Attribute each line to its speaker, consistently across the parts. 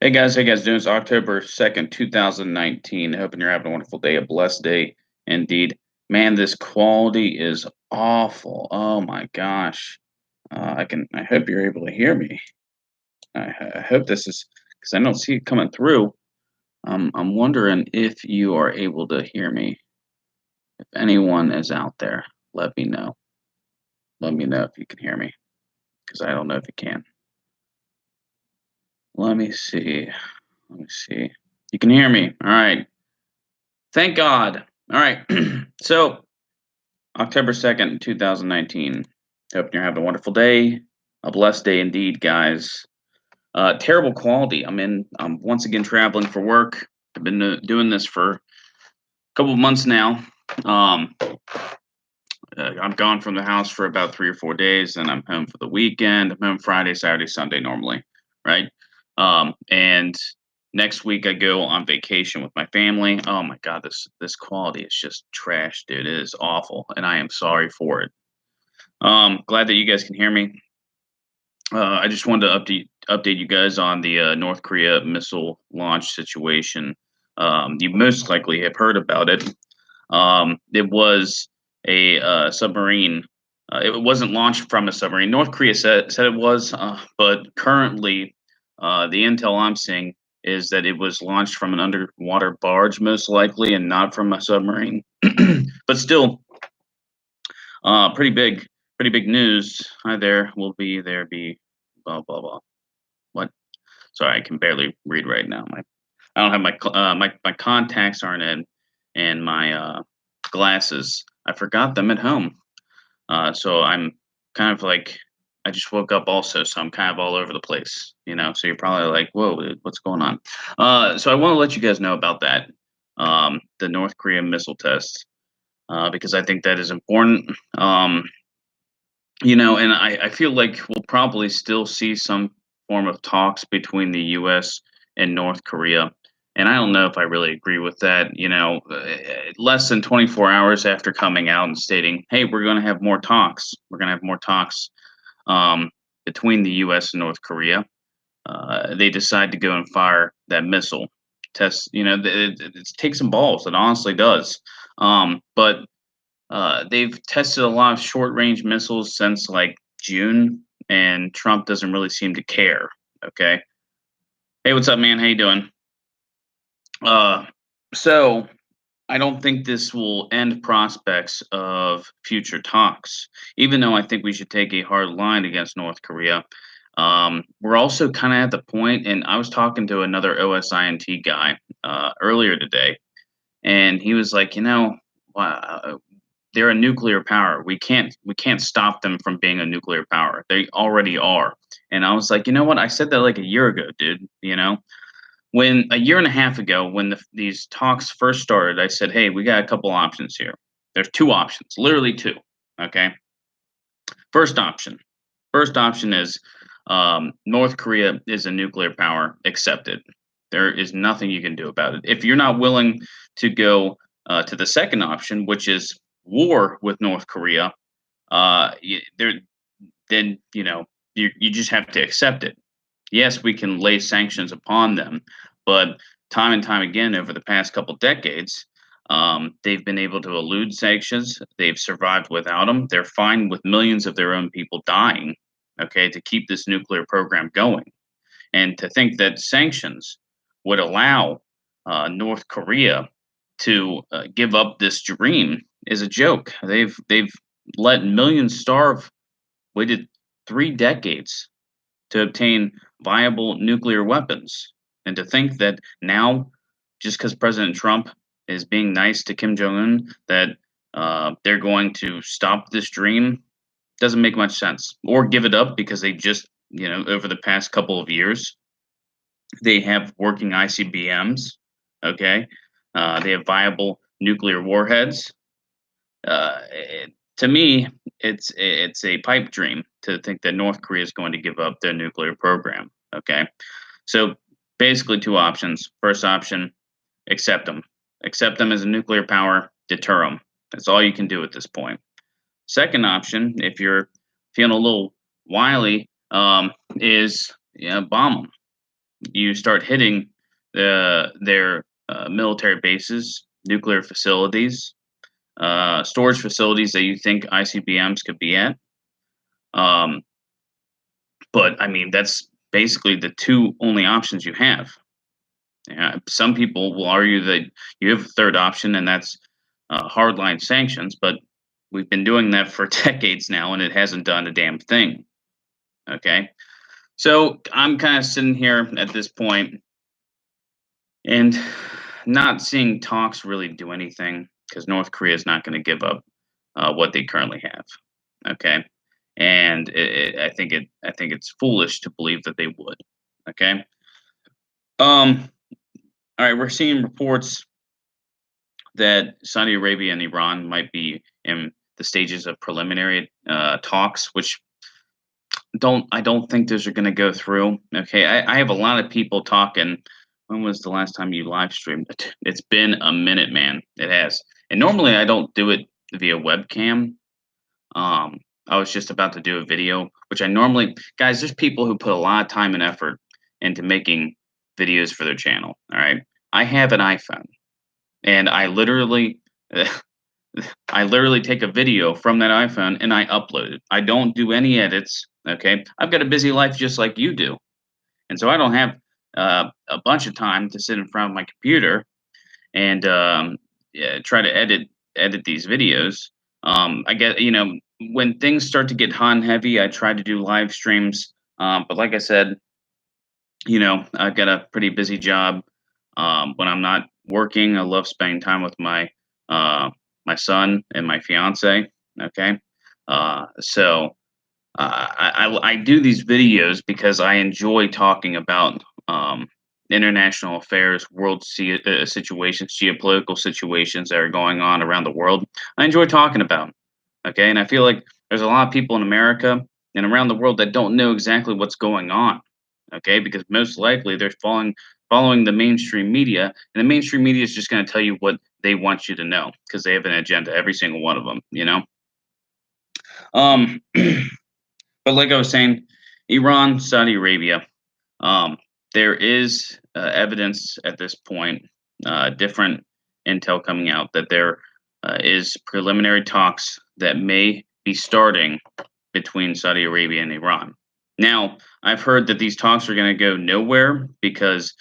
Speaker 1: Hey guys doing? It's October 2nd, 2019. Hoping you're having a wonderful day, a blessed day indeed. Man, this quality is awful. Oh my gosh. I hope you're able to hear me. I hope this is because I don't see it coming through. I'm wondering if you are able to hear me. If anyone is out there, let me know. Let me know if you can hear me because I don't know if you can. Let me see. Let me see. You can hear me. All right. Thank God. All right. So, October 2nd, 2019. Hope you're having a wonderful day. A blessed day indeed, guys. Terrible quality. I'm once again traveling for work. I've been doing this for a couple of months now. Um, I'm gone from the house for about 3 or 4 days, and I'm home for the weekend. I'm home Friday, Saturday, Sunday normally, right? And next week I go on vacation with my family. Oh my God, this quality is just trash, dude. It is awful, and I am sorry for it. Glad that you guys can hear me. I just wanted to update you guys on the North Korea missile launch situation. You most likely have heard about it. It was a submarine. It wasn't launched from a submarine. North Korea said it was, but currently, the intel I'm seeing is that it was launched from an underwater barge, most likely, and not from a submarine. But still, pretty big news. Hi there, will be there be blah blah blah. What? Sorry, I can barely read right now. I don't have my contacts aren't in, and my glasses. I forgot them at home. So I'm kind of like I just woke up also, so I'm kind of all over the place, you know. So you're probably like, "Whoa, dude, what's going on?" So I want to let you guys know about that, the North Korean missile test, because I think that is important. And I feel like we'll probably still see some form of talks between the U.S. and North Korea. And I don't know if I really agree with that. Less than 24 hours after coming out and stating, "Hey, we're going to have more talks. We're going to have more talks between the U.S. and North Korea." They decide to go and fire that missile test. It takes some balls. It honestly does. But they've tested a lot of short range missiles since like June, and Trump doesn't really seem to care. Okay. Hey, what's up, man? How you doing? Uh, so I don't think this will end prospects of future talks, even though I think we should take a hard line against North Korea. We're also kind of at the point, and I was talking to another OSINT guy earlier today, and he was like, they're a nuclear power. We can't stop them from being a nuclear power. They already are. And I was like, you know what? I said that like a year ago, dude. When a year and a half ago, when these talks first started, I said, hey, we got a couple options here. There's two options, literally two. Okay. First option. First option is North Korea is a nuclear power. Accept it. There is nothing you can do about it. If you're not willing to go to the second option, which is war with North Korea, there then you just have to accept it. Yes, we can lay sanctions upon them, but time and time again over the past couple decades, they've been able to elude sanctions. They've survived without them. They're fine with millions of their own people dying, okay, to keep this nuclear program going. And to think that sanctions would allow North Korea to give up this dream is a joke. They've let millions starve, waited 3 decades to obtain viable nuclear weapons. And to think that now, just because President Trump is being nice to Kim Jong Un, that they're going to stop this dream doesn't make much sense. Or give it up because they just, over the past couple of years, they have working ICBMs. Okay, they have viable nuclear warheads. To me, it's a pipe dream to think that North Korea is going to give up their nuclear program. Okay, so basically two options. First option, accept them as a nuclear power, deter them. That's all you can do at this point. Second option, if you're feeling a little wily, is bomb them. you start hitting their military bases, nuclear facilities, storage facilities that you think ICBMs could be at. Um, but I mean, that's basically the two only options you have. Yeah, some people will argue that you have a third option, and that's hardline sanctions. But we've been doing that for decades now, and it hasn't done a damn thing. Okay, so I'm kind of sitting here at this point and not seeing talks really do anything because North Korea is not going to give up what they currently have. Okay, and I think it's foolish to believe that they would. Okay, all right, we're seeing reports that Saudi Arabia and Iran might be in the stages of preliminary talks, which I don't think those are going to go through. Okay, I have a lot of people talking. When was the last time you live streamed? It's been a minute, man. It has. And normally I don't do it via webcam. Um, I was just about to do a video, which I normally, guys, there's people who put a lot of time and effort into making videos for their channel. All right, I have an iPhone, and I literally take a video from that iPhone and I upload it. I don't do any edits. Okay, I've got a busy life just like you do, and so I don't have a bunch of time to sit in front of my computer and yeah, try to edit these videos. I get when things start to get hot and heavy, I try to do live streams. But like I said, I've got a pretty busy job. When I'm not working, I love spending time with my son and my fiance. Okay, so I do these videos because I enjoy talking about international affairs, situations, geopolitical situations that are going on around the world. I enjoy talking about 'em. Okay, and I feel like there's a lot of people in America and around the world that don't know exactly what's going on. Okay, because most likely they're following the mainstream media, and the mainstream media is just going to tell you what they want you to know because they have an agenda, every single one of them. Um, but like I was saying, Iran, Saudi Arabia, um, there is evidence at this point, different intel coming out that there is preliminary talks that may be starting between Saudi Arabia and Iran. Now, I've heard that these talks are going to go nowhere because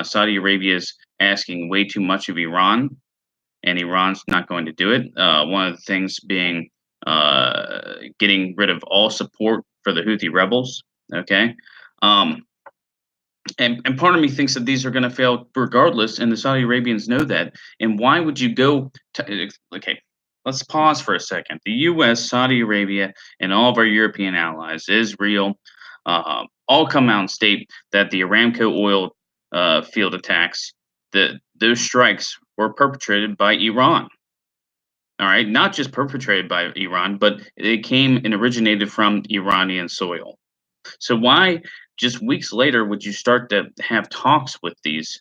Speaker 1: Saudi Arabia is asking way too much of Iran, and Iran's not going to do it. One of the things being getting rid of all support for the Houthi rebels. Okay. Um, and part of me thinks that these are going to fail regardless, and the Saudi Arabians know that. And why would you go to, okay, let's pause for a second. The US, Saudi Arabia, and all of our European allies, Israel, all come out and state that the Aramco oil field attacks, those strikes were perpetrated by Iran. All right, not just perpetrated by Iran, but it came and originated from Iranian soil. So why just weeks later would you start to have talks with these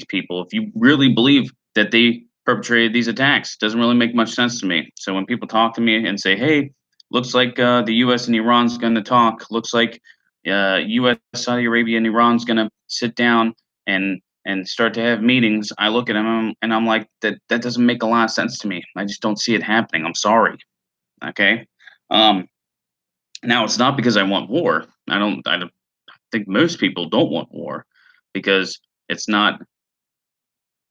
Speaker 1: people if you really believe that they perpetrated these attacks? Doesn't really make much sense to me. So when people talk to me and say, "Hey, looks like the U.S. and Iran's going to talk. Looks like U.S., Saudi Arabia, and Iran's going to sit down and start to have meetings," I look at them and I'm like, that doesn't make a lot of sense to me. I just don't see it happening. I'm sorry. Okay. Um, Now it's not because I want war. I don't think most people don't want war because it's not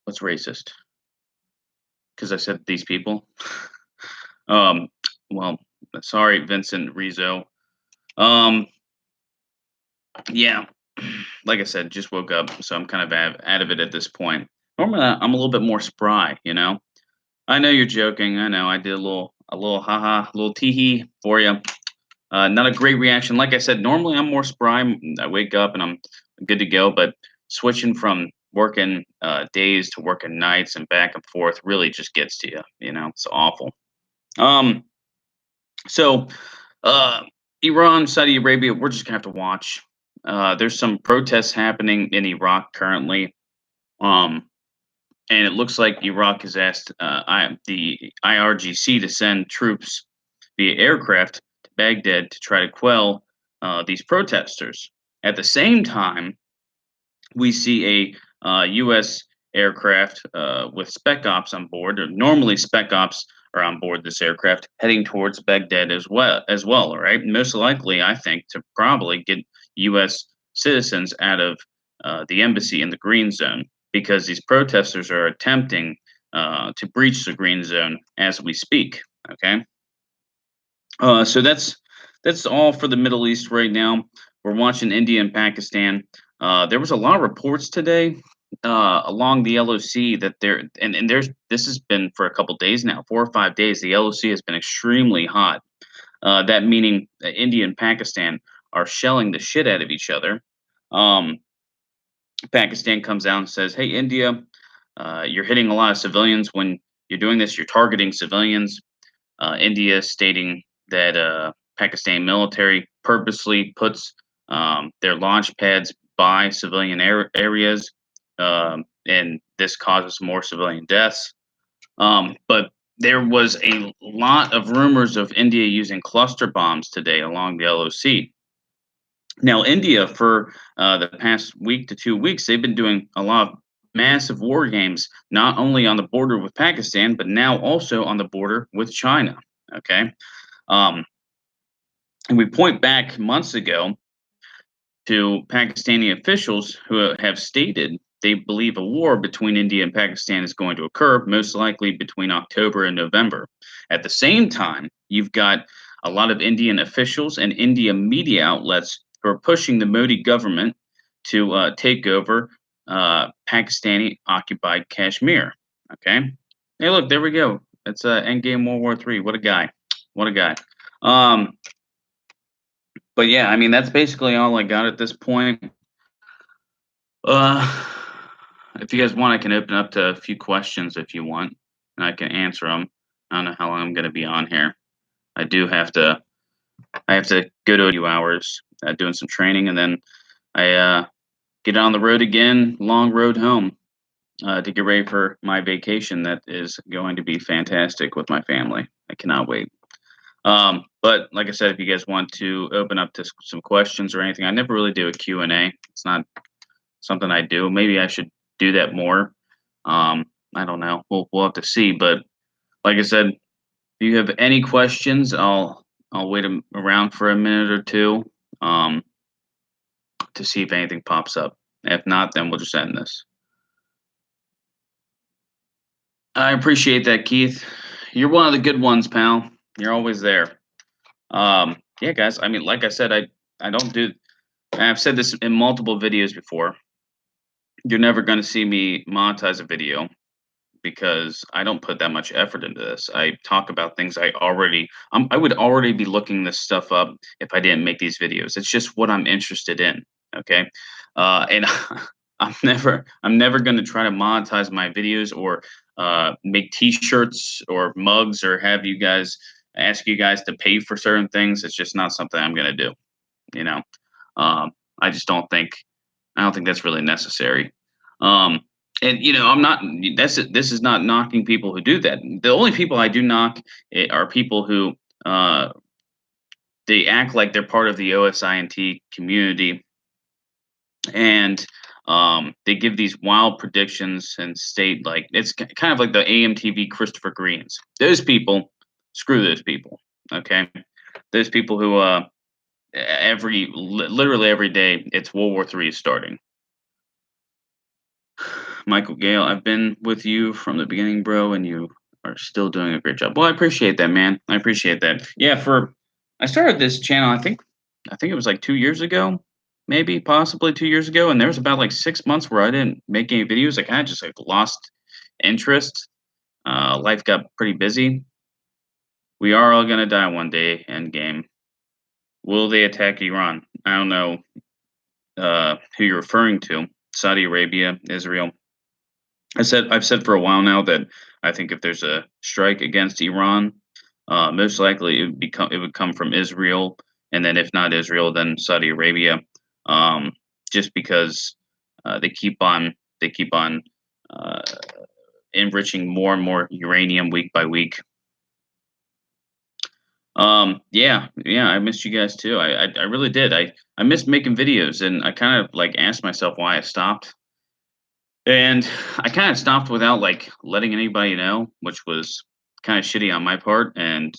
Speaker 1: what's racist. Because I said these people. Um, well, sorry, Vincent Rizzo. Um, yeah, like I said, just woke up, so I'm kind of out of it at this point. Normally, I'm a little bit more spry. I know you're joking. I know I did a little haha, a little teehee for you. Not a great reaction. Like I said, normally I'm more spry. I wake up and I'm good to go. But switching from working days to working nights and back and forth really just gets to you. It's awful. Um, so uh, Iran, Saudi Arabia, we're just gonna have to watch. There's some protests happening in Iraq currently. Um, and it looks like Iraq has asked the IRGC to send troops via aircraft to Baghdad to try to quell these protesters. At the same time, we see a U.S. aircraft with spec ops on board. Or normally, spec ops are on board this aircraft, heading towards Baghdad as well. All right, most likely, I think, to probably get U.S. citizens out of the embassy in the green zone because these protesters are attempting to breach the green zone as we speak. Okay, so that's all for the Middle East right now. We're watching India and Pakistan. There was a lot of reports today along the LOC that and there's this has been for a couple days now, 4 or 5 days. The LOC has been extremely hot. That meaning India and Pakistan are shelling the shit out of each other. Um, Pakistan comes out and says, "Hey, India, you're hitting a lot of civilians when you're doing this. You're targeting civilians." India stating that Pakistan military purposely puts their launch pads by civilian areas, and this causes more civilian deaths. But there was a lot of rumors of India using cluster bombs today along the LOC. Now, India, for the past week to 2 weeks, they've been doing a lot of massive war games, not only on the border with Pakistan, but now also on the border with China. Okay. Um, and we point back months ago to Pakistani officials who have stated they believe a war between India and Pakistan is going to occur, most likely between October and November. At the same time, you've got a lot of Indian officials and India media outlets who are pushing the Modi government to take over Pakistani occupied Kashmir. Okay. Hey, look, there we go. It's Endgame World War III. What a guy. What a guy. Um, but yeah, I mean, that's basically all I got at this point. Uh, if you guys want, I can open up to a few questions if you want, and I can answer them. I don't know how long I'm going to be on here. I do have to. I have to go to a few hours doing some training, and then I get on the road again. Long road home to get ready for my vacation. That is going to be fantastic with my family. I cannot wait. But like I said, if you guys want to open up to some questions or anything, I never really do a Q&A. It's not something I do. Maybe I should do that more. I don't know. We'll have to see. But like I said, if you have any questions, I'll wait around for a minute or two um, to see if anything pops up. If not, then we'll just end this. I appreciate that, Keith. You're one of the good ones, pal. You're always there. Yeah, guys. I mean, like I said, I don't do. I've said this in multiple videos before. You're never going to see me monetize a video because I don't put that much effort into this. I talk about things I would already be looking this stuff up if I didn't make these videos. It's just what I'm interested in. Okay. And I'm never going to try to monetize my videos or make t-shirts or mugs or have you guys ask you guys to pay for certain things. It's just not something I'm going to do. You know, I just I don't think that's really necessary. Um, and I'm not. This is not knocking people who do that. The only people I do knock are people who they act like they're part of the OSINT community, and they give these wild predictions and state like it's kind of like the AMTV Christopher Greens. Those people, screw those people. Okay, those people who literally every day it's World War III is starting. Michael Gale, I've been with you from the beginning, bro, and you are still doing a great job. Well, I appreciate that, man. I appreciate that. Yeah, I started this channel, I think it was like 2 years ago, maybe possibly 2 years ago, and there was about like 6 months where I didn't make any videos. I kind of just like lost interest. Life got pretty busy. We are all gonna die one day. End game. Will they attack Iran? I don't know who you're referring to. Saudi Arabia, Israel. I've said for a while now that I think if there's a strike against Iran, most likely it would come from Israel, and then if not Israel, then Saudi Arabia, just because they keep on uh, enriching more and more uranium week by week. Yeah, yeah, I missed you guys too. I really did. I missed making videos, and I kind of like asked myself why I stopped. And I kind of stopped without like letting anybody know, which was kind of shitty on my part, and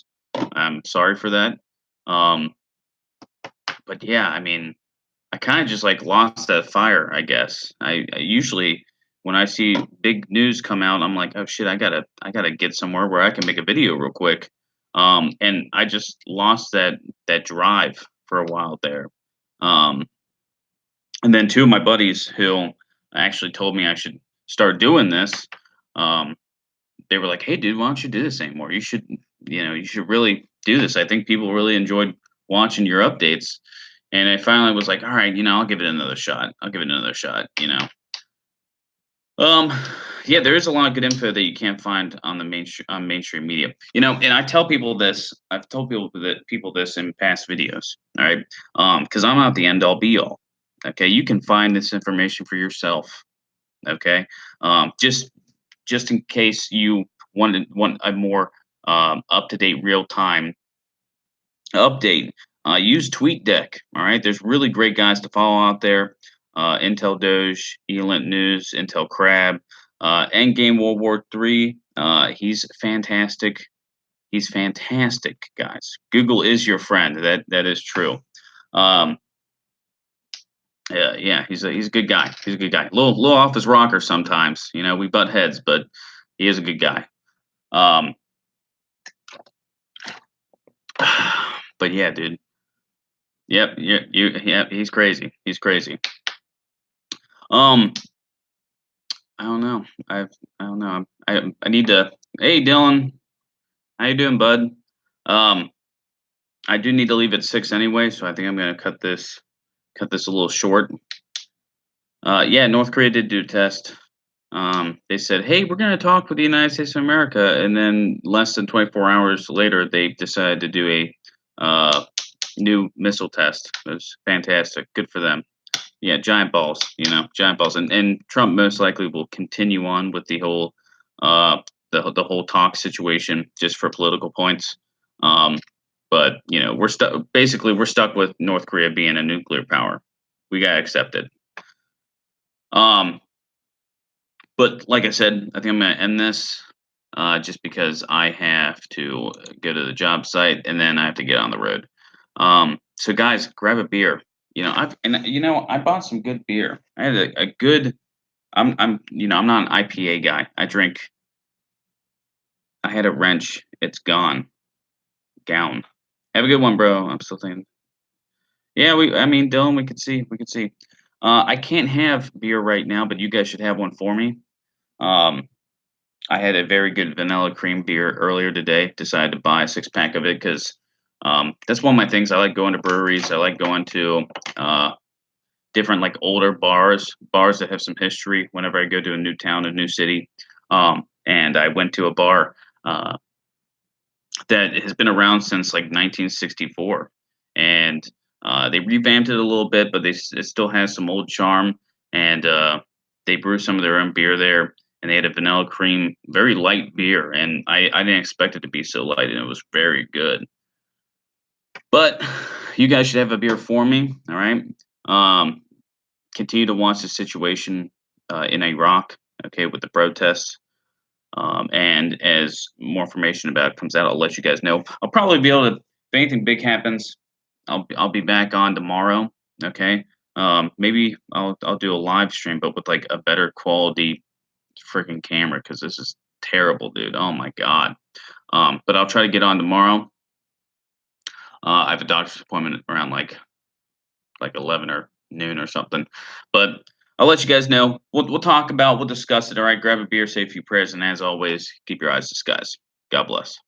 Speaker 1: I'm sorry for that. Um, but yeah, I mean, I kind of just like lost that fire, I guess. I usually when I see big news come out, I'm like, oh shit, I gotta get somewhere where I can make a video real quick. And I just lost that drive for a while there. Um, and then two of my buddies who actually told me I should start doing this, um, they were like, hey dude, why don't you do this anymore? You should really do this. I think people really enjoyed watching your updates. And I finally was like, all right, I'll give it another shot. I'll give it another shot. Um, yeah, there is a lot of good info that you can't find on the mainstream media. And I tell people this. I've told people this in past videos. All right, because I'm not the end all be all. Okay, you can find this information for yourself. Okay, just in case you want a more up to date, real time update, use TweetDeck. All right, there's really great guys to follow out there. Intel Doge, Elent News, Intel Crab, Endgame World War III. He's fantastic. He's fantastic, guys. Google is your friend. That is true. Um, yeah, he's a good guy. He's a good guy. Little off his rocker sometimes. We butt heads, but he is a good guy. Um, but yeah, dude. Yep, yeah, he's crazy. He's crazy. Um, I don't know. I don't know. I need to. Hey, Dylan, how you doing, bud? Um, I do need to leave at 6 anyway, so I think I'm gonna cut this a little short. Yeah, North Korea did do a test. They said, "Hey, we're gonna talk with the United States of America," and then less than 24 hours later, they decided to do a new missile test. It was fantastic. Good for them. Yeah, giant balls, giant balls, and Trump most likely will continue on with uh, the whole talk situation just for political points. Um, but we're stuck. Basically, we're stuck with North Korea being a nuclear power. We gotta accept it. Um, but like I said, I think I'm gonna end this just because I have to go to the job site and then I have to get on the road. So guys, grab a beer. I bought some good beer. I had a good. I'm not an IPA guy. I drink. I had a wrench. It's gone. Gown. Have a good one, bro. I'm still thinking. Yeah, I mean, Dylan, we could see. We could see. I can't have beer right now, but you guys should have one for me. Um, I had a very good vanilla cream beer earlier today. Decided to buy a 6 pack of it because that's one of my things. I like going to breweries. I like going to different like older bars that have some history. Whenever I go to a new town, a new city, and I went to a bar that has been around since like 1964, and they revamped it a little bit, but it still has some old charm. And they brew some of their own beer there, and they had a vanilla cream, very light beer, and I didn't expect it to be so light, and it was very good. But you guys should have a beer for me, all right? Um, Continue to watch the situation in Iraq, okay, with the protests. And as more information about it comes out, I'll let you guys know. I'll probably be able to, if anything big happens, I'll be back on tomorrow. Okay. Maybe I'll do a live stream, but with like a better quality freaking camera because this is terrible, dude. Oh my god. But I'll try to get on tomorrow. I have a doctor's appointment around like 11 or noon or something. But I'll let you guys know. We'll discuss it. All right. Grab a beer, say a few prayers, and as always, keep your eyes to the skies. God bless.